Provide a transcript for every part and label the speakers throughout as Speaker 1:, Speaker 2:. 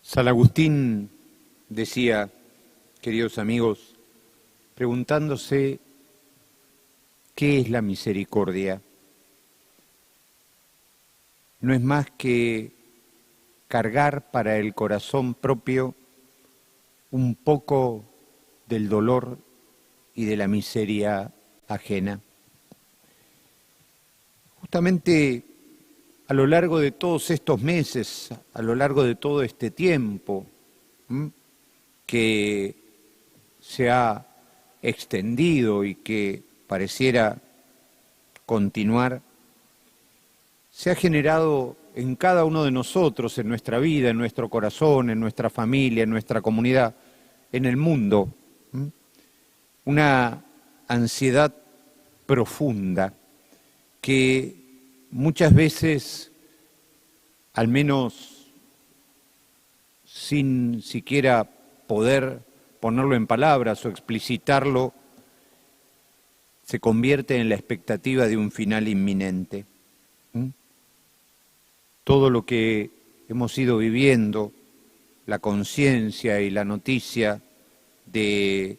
Speaker 1: San Agustín decía, queridos amigos, preguntándose qué es la misericordia, no es más que cargar para el corazón propio un poco del dolor y de la miseria ajena. Justamente a lo largo de todos estos meses, a lo largo de todo este tiempo que se ha extendido y que pareciera continuar, se ha generado en cada uno de nosotros, en nuestra vida, en nuestro corazón, en nuestra familia, en nuestra comunidad, en el mundo, una ansiedad profunda que muchas veces, al menos sin siquiera poder ponerlo en palabras o explicitarlo, se convierte en la expectativa de un final inminente. Todo lo que hemos ido viviendo, la conciencia y la noticia de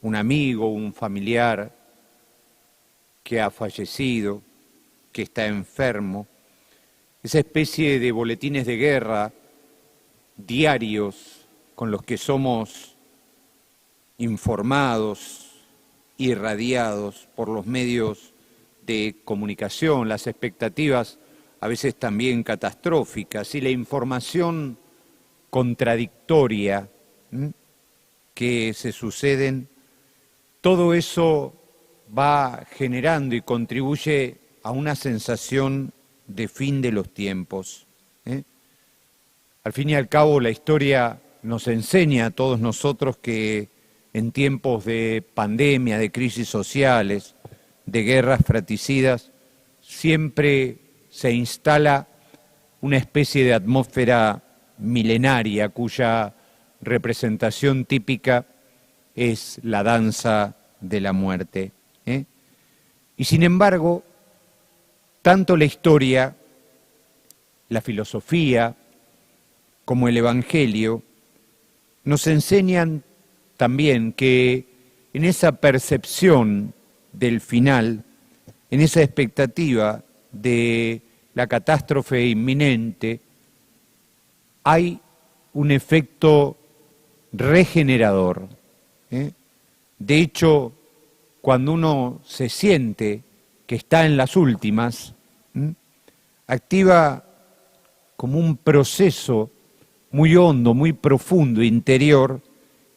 Speaker 1: un amigo, un familiar que ha fallecido, que está enfermo, esa especie de boletines de guerra diarios con los que somos informados, irradiados por los medios de comunicación, las expectativas a veces también catastróficas y la información contradictoria que se suceden, todo eso va generando y contribuye a una sensación de fin de los tiempos. Al fin y al cabo, la historia nos enseña a todos nosotros que en tiempos de pandemia, de crisis sociales, de guerras fratricidas, siempre se instala una especie de atmósfera milenaria cuya representación típica es la danza de la muerte. Y sin embargo, tanto la historia, la filosofía, como el Evangelio, nos enseñan también que en esa percepción del final, en esa expectativa de la catástrofe inminente, hay un efecto regenerador. De hecho, cuando uno se siente que está en las últimas, activa como un proceso muy hondo, muy profundo, interior,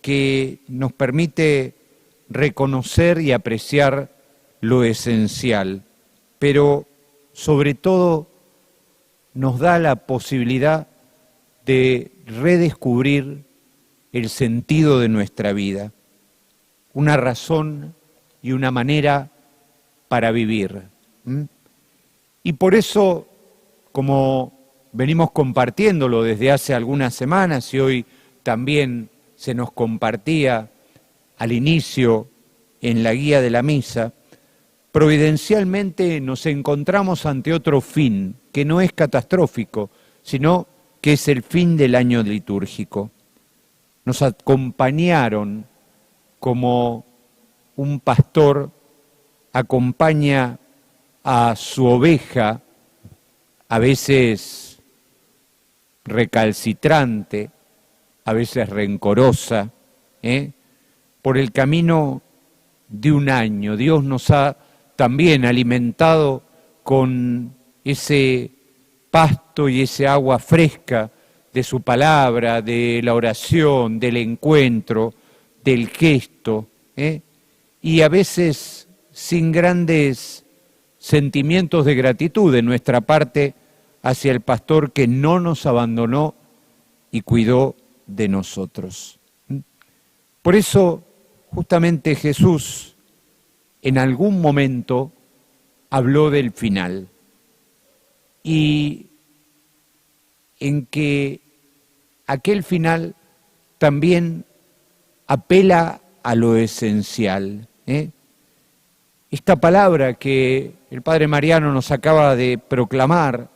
Speaker 1: que nos permite reconocer y apreciar lo esencial, pero sobre todo nos da la posibilidad de redescubrir el sentido de nuestra vida, una razón y una manera para vivir. Y por eso, como venimos compartiéndolo desde hace algunas semanas y hoy también se nos compartía al inicio en la guía de la misa, providencialmente nos encontramos ante otro fin, que no es catastrófico, sino que es el fin del año litúrgico. Nos acompañaron como un pastor acompaña a su oveja, a veces recalcitrante, a veces rencorosa, por el camino de un año. Dios nos ha también alimentado con ese pasto y ese agua fresca de su palabra, de la oración, del encuentro, del gesto, y a veces sin grandes sentimientos de gratitud de nuestra parte hacia el pastor que no nos abandonó y cuidó de nosotros. Por eso, justamente Jesús en algún momento habló del final y en que aquel final también apela a lo esencial. Esta palabra que el Padre Mariano nos acaba de proclamar,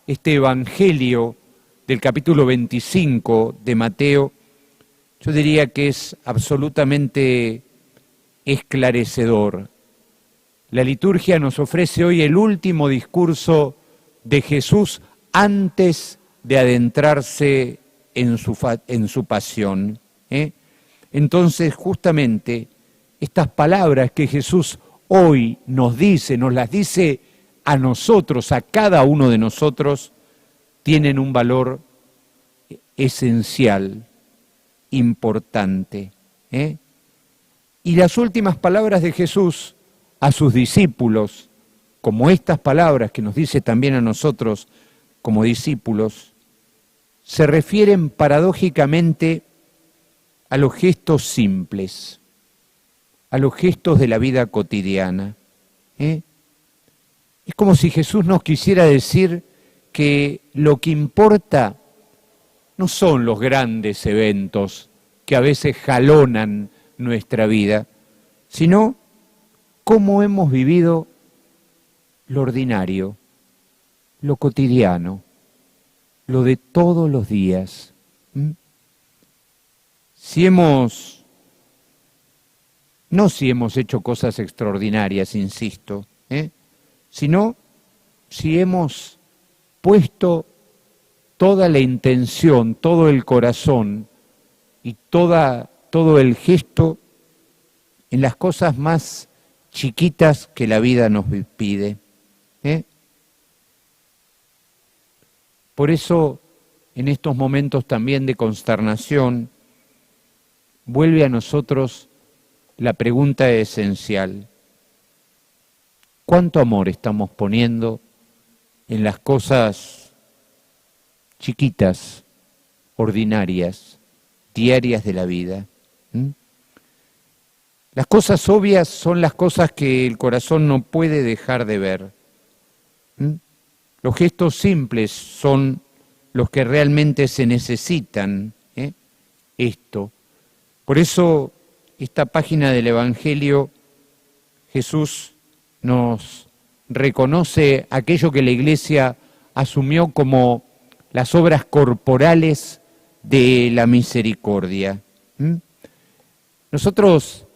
Speaker 1: este Evangelio del capítulo 25 de Mateo, yo diría que es absolutamente esclarecedor. La liturgia nos ofrece hoy el último discurso de Jesús antes de adentrarse en su pasión. Entonces, justamente, estas palabras que Jesús hoy nos las dice a nosotros, a cada uno de nosotros, tienen un valor esencial, importante. Y las últimas palabras de Jesús a sus discípulos, como estas palabras que nos dice también a nosotros como discípulos, se refieren paradójicamente a los gestos simples, a los gestos de la vida cotidiana. Es como si Jesús nos quisiera decir que lo que importa no son los grandes eventos que a veces jalonan nuestra vida, sino cómo hemos vivido lo ordinario, lo cotidiano, lo de todos los días. No si hemos hecho cosas extraordinarias, insisto, sino si hemos puesto toda la intención, todo el corazón y todo el gesto en las cosas más chiquitas que la vida nos pide. Por eso, en estos momentos también de consternación, vuelve a nosotros la pregunta esencial: ¿cuánto amor estamos poniendo en las cosas chiquitas, ordinarias, diarias de la vida? Las cosas obvias son las cosas que el corazón no puede dejar de ver. Los gestos simples son los que realmente se necesitan. Por eso, esta página del Evangelio, Jesús nos reconoce aquello que la Iglesia asumió como las obras corporales de la misericordia. Nosotros,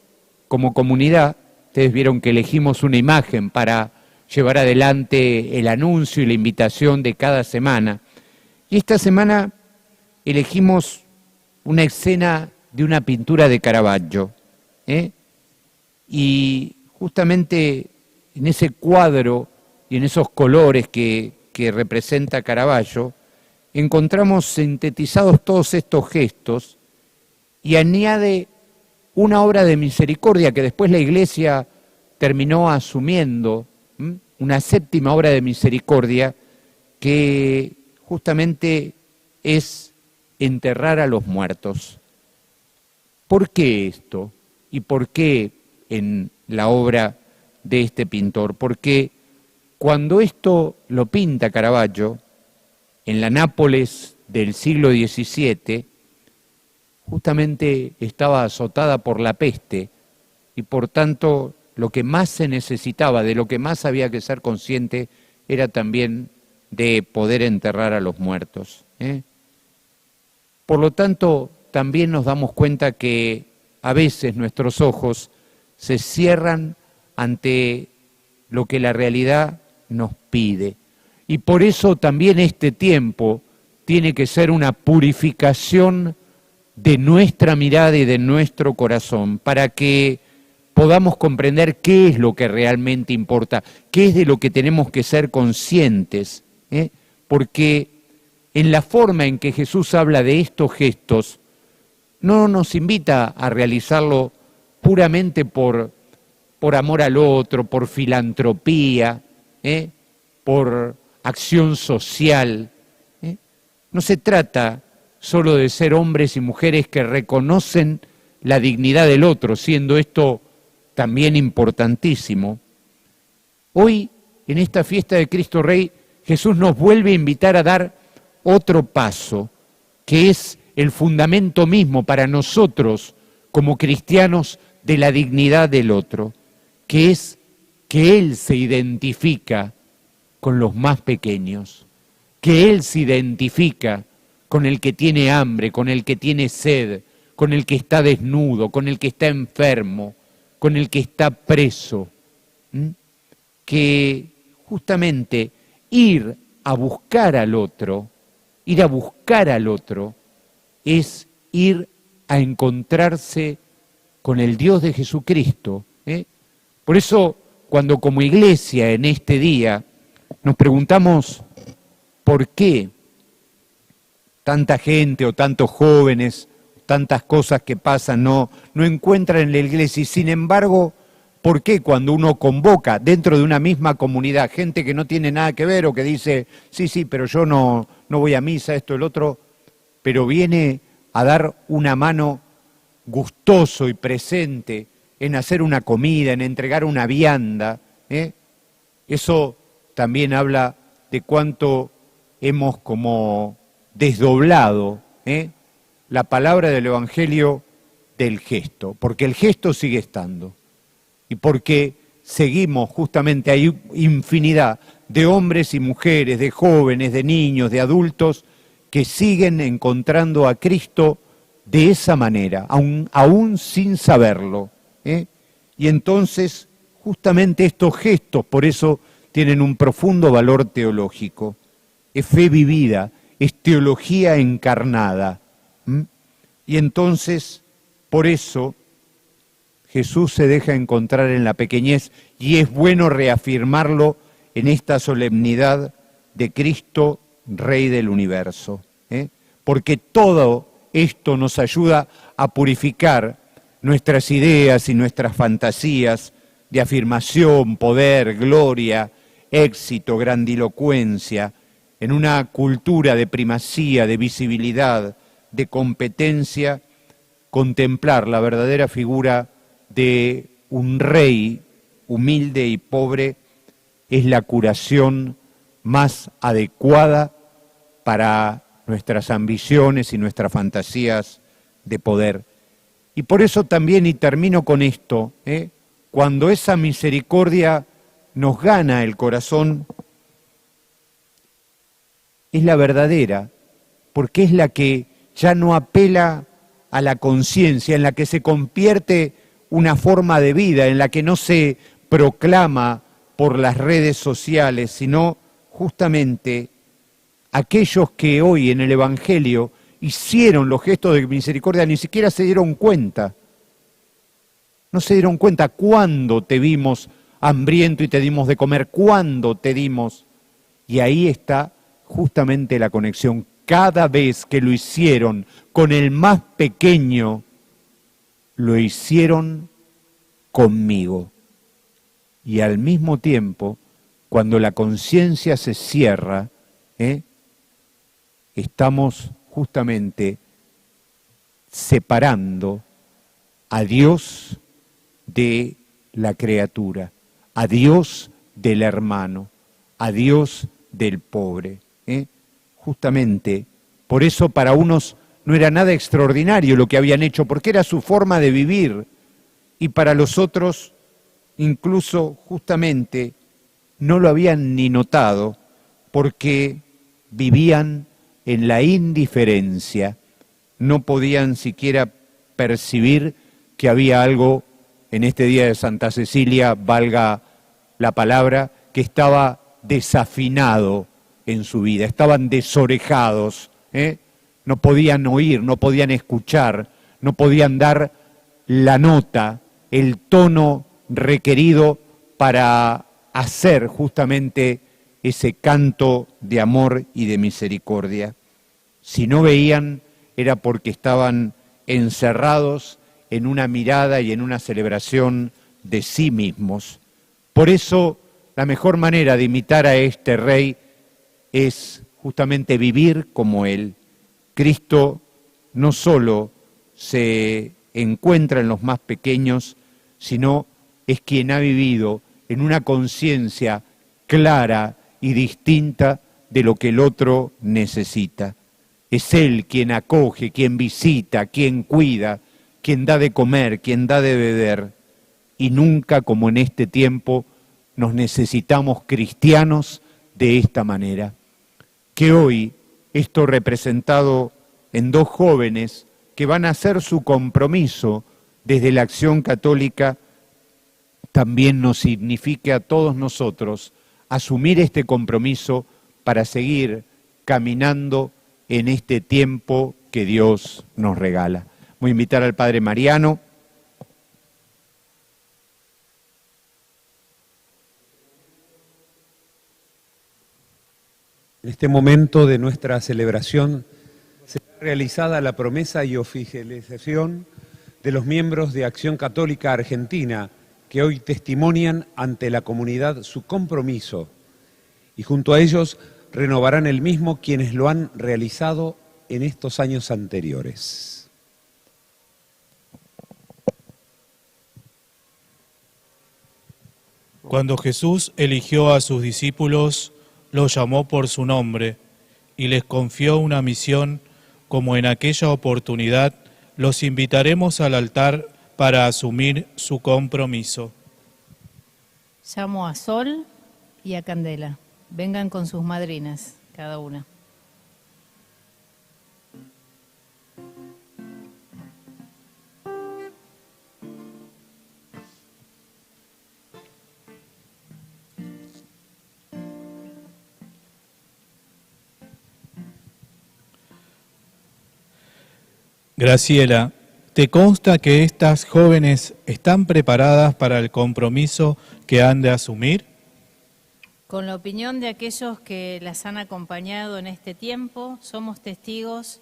Speaker 1: como comunidad, ustedes vieron que elegimos una imagen para llevar adelante el anuncio y la invitación de cada semana. Y esta semana elegimos una escena de una pintura de Caravaggio. Y justamente en ese cuadro y en esos colores que representa Caravaggio, encontramos sintetizados todos estos gestos y añade una obra de misericordia que después la Iglesia terminó asumiendo, una séptima obra de misericordia que justamente es enterrar a los muertos. ¿Por qué esto? ¿Y por qué en la obra de este pintor? Porque cuando esto lo pinta Caravaggio, en la Nápoles del siglo XVII, justamente estaba azotada por la peste y por tanto lo que más se necesitaba, de lo que más había que ser consciente, era también de poder enterrar a los muertos. Por lo tanto, también nos damos cuenta que a veces nuestros ojos se cierran ante lo que la realidad nos pide. Y por eso también este tiempo tiene que ser una purificación de nuestra mirada y de nuestro corazón, para que podamos comprender qué es lo que realmente importa, qué es de lo que tenemos que ser conscientes, porque en la forma en que Jesús habla de estos gestos, no nos invita a realizarlo puramente por amor al otro, por filantropía, por acción social. No se trata solo de ser hombres y mujeres que reconocen la dignidad del otro, siendo esto también importantísimo. Hoy, en esta fiesta de Cristo Rey, Jesús nos vuelve a invitar a dar otro paso, que es el fundamento mismo para nosotros como cristianos de la dignidad del otro, que es que Él se identifica con los más pequeños, que Él se identifica con el que tiene hambre, con el que tiene sed, con el que está desnudo, con el que está enfermo, con el que está preso. Que justamente ir a buscar al otro es ir a encontrarse con el Dios de Jesucristo. Por eso, cuando como iglesia en este día nos preguntamos por qué tanta gente o tantos jóvenes, tantas cosas que pasan no encuentran en la iglesia, y sin embargo, ¿por qué cuando uno convoca dentro de una misma comunidad gente que no tiene nada que ver o que dice, sí, pero yo no voy a misa, esto, el otro, pero viene a dar una mano gustoso y presente en hacer una comida, en entregar una vianda? Eso también habla de cuánto hemos como desdoblado la palabra del Evangelio del gesto, porque el gesto sigue estando. Y porque seguimos, justamente hay infinidad de hombres y mujeres, de jóvenes, de niños, de adultos, que siguen encontrando a Cristo de esa manera, aún sin saberlo. Y entonces, justamente estos gestos, por eso tienen un profundo valor teológico. Es fe vivida, es teología encarnada. Y entonces, por eso, Jesús se deja encontrar en la pequeñez, y es bueno reafirmarlo en esta solemnidad de Cristo, Rey del universo. Porque todo esto nos ayuda a purificar nuestras ideas y nuestras fantasías de afirmación, poder, gloria, éxito, grandilocuencia, en una cultura de primacía, de visibilidad, de competencia, contemplar la verdadera figura de un rey humilde y pobre es la curación más adecuada para nuestras ambiciones y nuestras fantasías de poder. Y por eso también, y termino con esto, cuando esa misericordia nos gana el corazón, es la verdadera, porque es la que ya no apela a la conciencia, en la que se convierte una forma de vida, en la que no se proclama por las redes sociales, sino justamente aquellos que hoy en el Evangelio hicieron los gestos de misericordia ni siquiera se dieron cuenta. No se dieron cuenta cuándo te vimos hambriento y te dimos de comer, cuándo te dimos. Y ahí está justamente la conexión. Cada vez que lo hicieron con el más pequeño, lo hicieron conmigo. Y al mismo tiempo, cuando la conciencia se cierra, estamos justamente separando a Dios de la criatura, a Dios del hermano, a Dios del pobre. Justamente, por eso para unos no era nada extraordinario lo que habían hecho, porque era su forma de vivir, y para los otros, incluso justamente, no lo habían ni notado, porque vivían en la indiferencia, no podían siquiera percibir que había algo en este día de Santa Cecilia, valga la palabra, que estaba desafinado en su vida, estaban desorejados, no podían oír, no podían escuchar, no podían dar la nota, el tono requerido para hacer justamente ese canto de amor y de misericordia. Si no veían, era porque estaban encerrados en una mirada y en una celebración de sí mismos. Por eso, la mejor manera de imitar a este Rey es justamente vivir como Él. Cristo no solo se encuentra en los más pequeños, sino es quien ha vivido en una conciencia clara y distinta de lo que el otro necesita. Es Él quien acoge, quien visita, quien cuida, quien da de comer, quien da de beber. Y nunca, como en este tiempo, nos necesitamos cristianos de esta manera. Que hoy esto representado en dos jóvenes que van a hacer su compromiso desde la Acción Católica, también nos signifique a todos nosotros asumir este compromiso para seguir caminando en este tiempo que Dios nos regala. Voy a invitar al Padre Mariano.
Speaker 2: En este momento de nuestra celebración será realizada la promesa y oficialización de los miembros de Acción Católica Argentina que hoy testimonian ante la comunidad su compromiso y junto a ellos renovarán el mismo quienes lo han realizado en estos años anteriores.
Speaker 3: Cuando Jesús eligió a sus discípulos, los llamó por su nombre y les confió una misión, como en aquella oportunidad, los invitaremos al altar para asumir su compromiso.
Speaker 4: Llamo a Sol y a Candela. Vengan con sus madrinas, cada una.
Speaker 3: Graciela, ¿te consta que estas jóvenes están preparadas para el compromiso que han de asumir?
Speaker 4: Con la opinión de aquellos que las han acompañado en este tiempo, somos testigos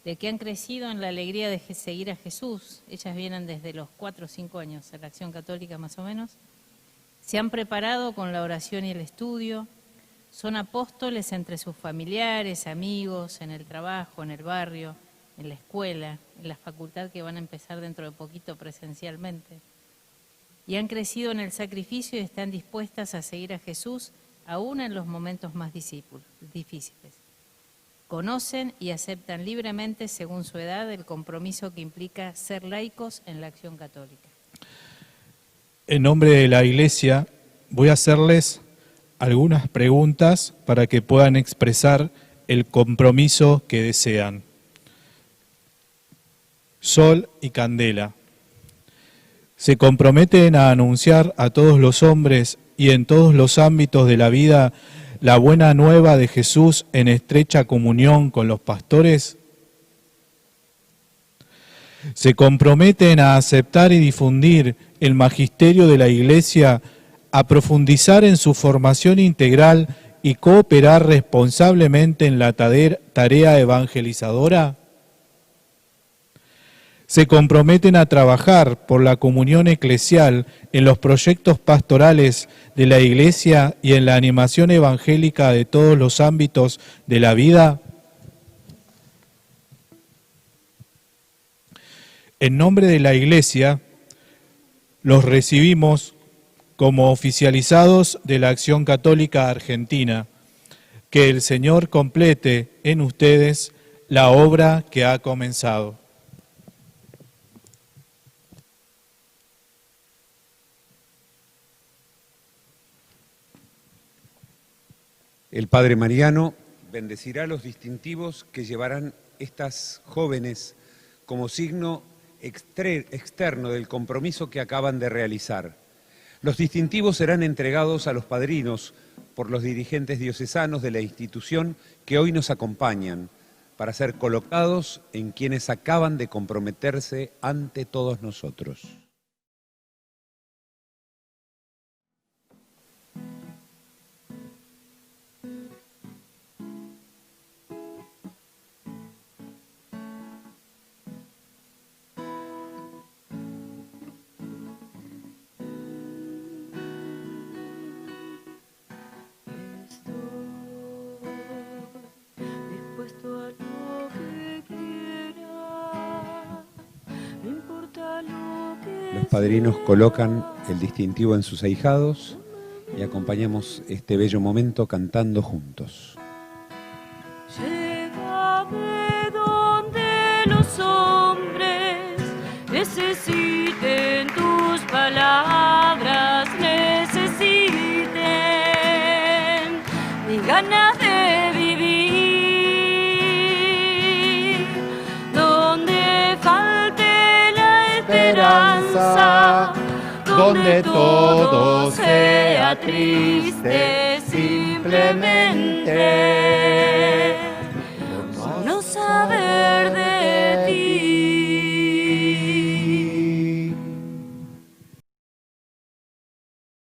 Speaker 4: de que han crecido en la alegría de seguir a Jesús. Ellas vienen desde los 4 o 5 años a la Acción Católica más o menos. Se han preparado con la oración y el estudio. Son apóstoles entre sus familiares, amigos, en el trabajo, en el barrio, en la escuela, en la facultad que van a empezar dentro de poquito presencialmente. Y han crecido en el sacrificio y están dispuestas a seguir a Jesús aún en los momentos más difíciles. Conocen y aceptan libremente, según su edad, el compromiso que implica ser laicos en la Acción Católica.
Speaker 3: En nombre de la Iglesia, voy a hacerles algunas preguntas para que puedan expresar el compromiso que desean. Sol y Candela, ¿se comprometen a anunciar a todos los hombres y en todos los ámbitos de la vida la buena nueva de Jesús en estrecha comunión con los pastores? ¿Se comprometen a aceptar y difundir el magisterio de la Iglesia, a profundizar en su formación integral y cooperar responsablemente en la tarea evangelizadora? ¿Se comprometen a trabajar por la comunión eclesial en los proyectos pastorales de la Iglesia y en la animación evangélica de todos los ámbitos de la vida? En nombre de la Iglesia, los recibimos como oficializados de la Acción Católica Argentina. Que el Señor complete en ustedes la obra que ha comenzado.
Speaker 2: El Padre Mariano bendecirá los distintivos que llevarán estas jóvenes como signo externo del compromiso que acaban de realizar. Los distintivos serán entregados a los padrinos por los dirigentes diocesanos de la institución que hoy nos acompañan para ser colocados en quienes acaban de comprometerse ante todos nosotros. Los padrinos colocan el distintivo en sus ahijados y acompañamos este bello momento cantando juntos.
Speaker 5: Llévame donde los hombres necesiten tus palabras, necesiten mis ganas de vivir.
Speaker 1: esperanza, donde todo sea triste simplemente.
Speaker 5: No saber de